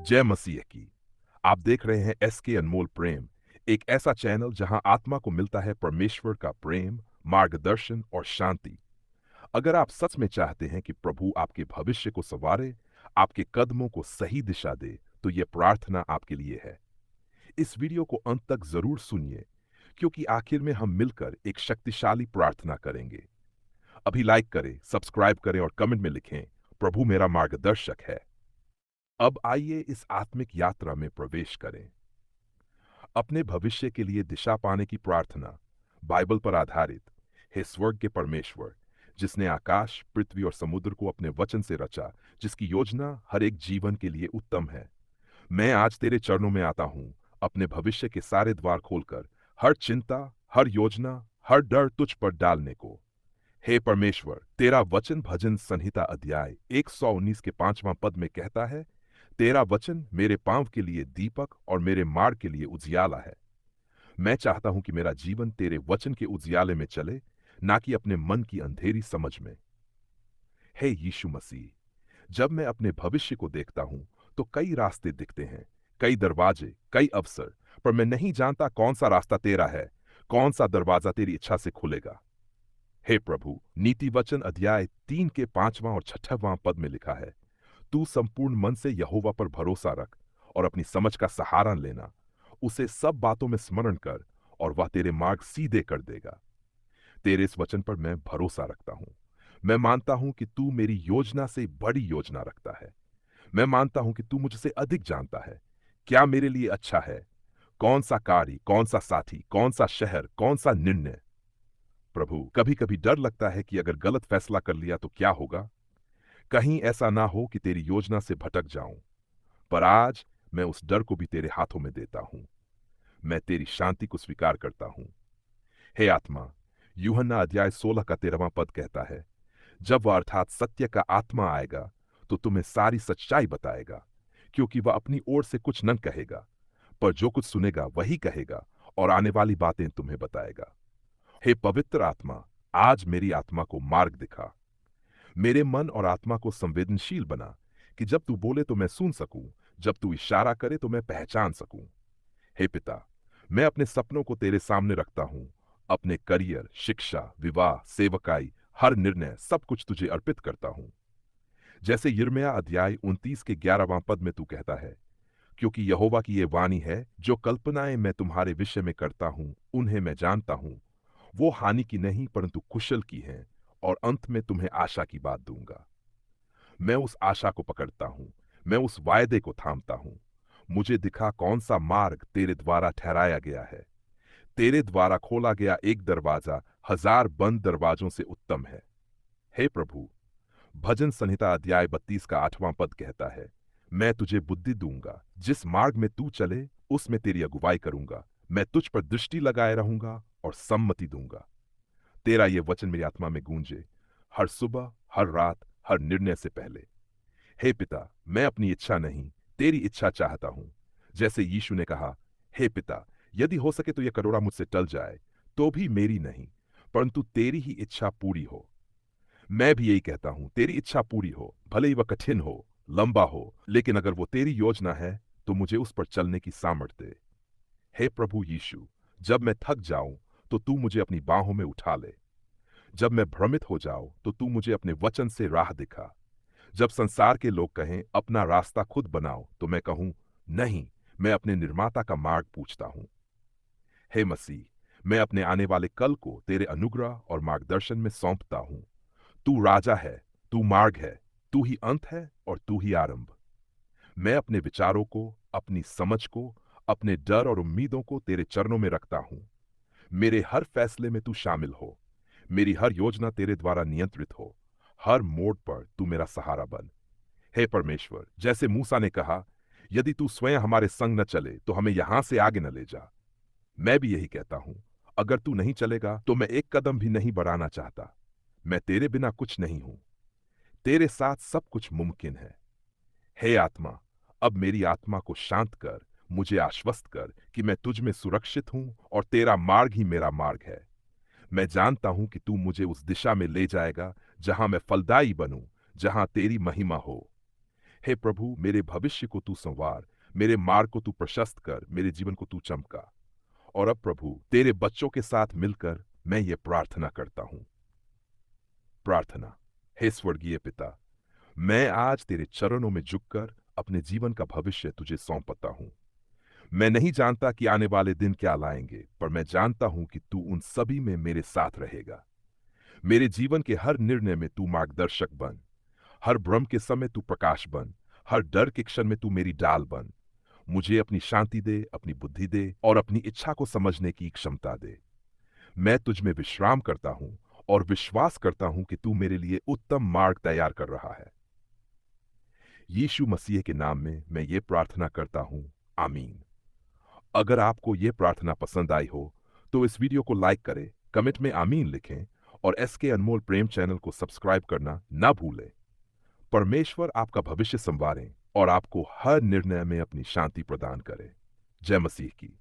जय मसीह की। आप देख रहे हैं एसके अनमोल प्रेम, एक ऐसा चैनल जहां आत्मा को मिलता है परमेश्वर का प्रेम, मार्गदर्शन और शांति। अगर आप सच में चाहते हैं कि प्रभु आपके भविष्य को संवारे, आपके कदमों को सही दिशा दे, तो यह प्रार्थना आपके लिए है। इस वीडियो को अंत तक जरूर सुनिए, क्योंकि आखिर में हम मिलकर एक शक्तिशाली प्रार्थना करेंगे। अभी लाइक करें, सब्सक्राइब करें और कमेंट में लिखें, प्रभु मेरा मार्गदर्शक है। अब आइए इस आत्मिक यात्रा में प्रवेश करें। अपने भविष्य के लिए दिशा पाने की प्रार्थना बाइबल पर आधारित। हे स्वर्ग के परमेश्वर, जिसने आकाश, पृथ्वी और समुद्र को अपने वचन से रचा, जिसकी योजना हर एक जीवन के लिए उत्तम है, मैं आज तेरे चरणों में आता हूं, अपने भविष्य के सारे द्वार खोलकर, हर चिंता, हर योजना, हर डर तुझ पर डालने को। हे परमेश्वर, तेरा वचन भजन संहिता अध्याय 119 के 5वां पद में कहता है, तेरा वचन मेरे पांव के लिए दीपक और मेरे मार्ग के लिए उजियाला है। मैं चाहता हूं कि मेरा जीवन तेरे वचन के उजियाले में चले, ना कि अपने मन की अंधेरी समझ में। हे यीशु मसीह, जब मैं अपने भविष्य को देखता हूं, तो कई रास्ते दिखते हैं, कई दरवाजे, कई अवसर, पर मैं नहीं जानता कौन सा रास्ता तेरा है, कौन सा दरवाजा तेरी इच्छा से खुलेगा। हे प्रभु, नीति वचन अध्याय 3 के 5वां और 6वां पद में लिखा है, तू संपूर्ण मन से यहोवा पर भरोसा रख और अपनी समझ का सहारा लेना। उसे सब बातों में स्मरण कर और वह तेरे मार्ग सीधे कर देगा। तेरे इस वचन पर मैं भरोसा रखता हूं। मैं मानता हूं कि तू मेरी योजना से बड़ी योजना रखता है। मैं मानता हूं कि तू मुझसे अधिक जानता है। क्या मेरे लिए अच्छा है? कौन सा कार्य, कौन सा साथी, कौन सा शहर, कौन सा निर्णय? प्रभु, कभी कभी डर लगता है कि अगर गलत फैसला कर लिया तो क्या होगा। कहीं ऐसा ना हो कि तेरी योजना से भटक जाऊं। पर आज मैं उस डर को भी तेरे हाथों में देता हूं। मैं तेरी शांति को स्वीकार करता हूं। हे आत्मा, यूहन्ना अध्याय 16 का 13वां पद कहता है, जब वह अर्थात सत्य का आत्मा आएगा, तो तुम्हें सारी सच्चाई बताएगा, क्योंकि वह अपनी ओर से कुछ न कहेगा, पर जो कुछ सुनेगा वही कहेगा और आने वाली बातें तुम्हें बताएगा। हे पवित्र आत्मा, आज मेरी आत्मा को मार्ग दिखा। मेरे मन और आत्मा को संवेदनशील बना, कि जब तू बोले तो मैं सुन सकूं, जब तू इशारा करे तो मैं पहचान सकूं। हे पिता, मैं अपने सपनों को तेरे सामने रखता हूं। अपने करियर, शिक्षा, विवाह, सेवकाई, हर निर्णय, सब कुछ तुझे अर्पित करता हूं। जैसे यिर्मयाह अध्याय 29 के 11वां पद में तू कहता है, क्योंकि यहोवा की ये वाणी है, जो कल्पनाएं मैं तुम्हारे विषय में करता हूं, उन्हें मैं जानता हूं। वो हानि की नहीं परंतु कुशल की हैं, और अंत में तुम्हें आशा की बात दूंगा। मैं उस आशा को पकड़ता हूं। मैं उस वायदे को थामता हूं। मुझे दिखा कौन सा मार्ग तेरे द्वारा ठहराया गया है। तेरे द्वारा खोला गया एक दरवाजा हजार बंद दरवाजों से उत्तम है। हे प्रभु, भजन संहिता अध्याय 32 का 8वां पद कहता है, मैं तुझे बुद्धि दूंगा, जिस मार्ग में तू चले उसमें तेरी अगुवाई करूंगा। मैं तुझ पर दृष्टि लगाए रहूंगा और सम्मति दूंगा। तेरा ये वचन मेरी आत्मा में गूंजे, हर सुबह, हर रात, हर निर्णय से पहले। हे पिता, मैं अपनी इच्छा नहीं, तेरी इच्छा चाहता हूं। जैसे यीशु ने कहा, हे पिता, यदि हो सके तो यह कटोरा मुझसे टल जाए, तो भी मेरी नहीं, परंतु तेरी ही इच्छा पूरी हो। मैं भी यही कहता हूं, तेरी इच्छा पूरी हो, भले ही वह कठिन हो, लंबा हो, लेकिन अगर वो तेरी योजना है, तो मुझे उस पर चलने की सामर्थ्य दे। हे प्रभु यीशु, जब मैं थक जाऊं, तो तू मुझे अपनी बाहों में उठा ले। जब मैं भ्रमित हो जाऊं, तो तू मुझे अपने वचन से राह दिखा। जब संसार के लोग कहें अपना रास्ता खुद बनाओ, तो मैं कहूं नहीं, मैं अपने निर्माता का मार्ग पूछता हूं। हे मसीह, मैं अपने आने वाले कल को तेरे अनुग्रह और मार्गदर्शन में सौंपता हूं। तू राजा है, तू मार्ग है, तू ही अंत है और तू ही आरंभ। मैं अपने विचारों को, अपनी समझ को, अपने डर और उम्मीदों को तेरे चरणों में रखता हूं। मेरे हर फैसले में तू शामिल हो। मेरी हर योजना तेरे द्वारा नियंत्रित हो। हर मोड़ पर तू मेरा सहारा बन। हे परमेश्वर, जैसे मूसा ने कहा, यदि तू स्वयं हमारे संग न चले तो हमें यहां से आगे न ले जा। मैं भी यही कहता हूं, अगर तू नहीं चलेगा तो मैं एक कदम भी नहीं बढ़ाना चाहता। मैं तेरे बिना कुछ नहीं हूं। तेरे साथ सब कुछ मुमकिन है। हे आत्मा, अब मेरी आत्मा को शांत कर, मुझे आश्वस्त कर कि मैं तुझ में सुरक्षित हूं और तेरा मार्ग ही मेरा मार्ग है। मैं जानता हूं कि तू मुझे उस दिशा में ले जाएगा जहां मैं फलदायी बनूं, जहां तेरी महिमा हो। हे प्रभु, मेरे भविष्य को तू संवार, मेरे मार्ग को तू प्रशस्त कर, मेरे जीवन को तू चमका। और अब प्रभु, तेरे बच्चों के साथ मिलकर मैं ये प्रार्थना करता हूं। प्रार्थना। हे स्वर्गीय पिता, मैं आज तेरे चरणों में झुककर अपने जीवन का भविष्य तुझे सौंपता हूं। मैं नहीं जानता कि आने वाले दिन क्या लाएंगे, पर मैं जानता हूं कि तू उन सभी में मेरे साथ रहेगा। मेरे जीवन के हर निर्णय में तू मार्गदर्शक बन, हर भ्रम के समय तू प्रकाश बन, हर डर के क्षण में तू मेरी ढाल बन। मुझे अपनी शांति दे, अपनी बुद्धि दे और अपनी इच्छा को समझने की क्षमता दे। मैं तुझ में विश्राम करता हूं और विश्वास करता हूं कि तू मेरे लिए उत्तम मार्ग तैयार कर रहा है। यीशु मसीह के नाम में मैं ये प्रार्थना करता हूं। आमीन। अगर आपको ये प्रार्थना पसंद आई हो तो इस वीडियो को लाइक करें, कमेंट में आमीन लिखें और एसके अनमोल प्रेम चैनल को सब्सक्राइब करना ना भूलें। परमेश्वर आपका भविष्य संवारें और आपको हर निर्णय में अपनी शांति प्रदान करें। जय मसीह की।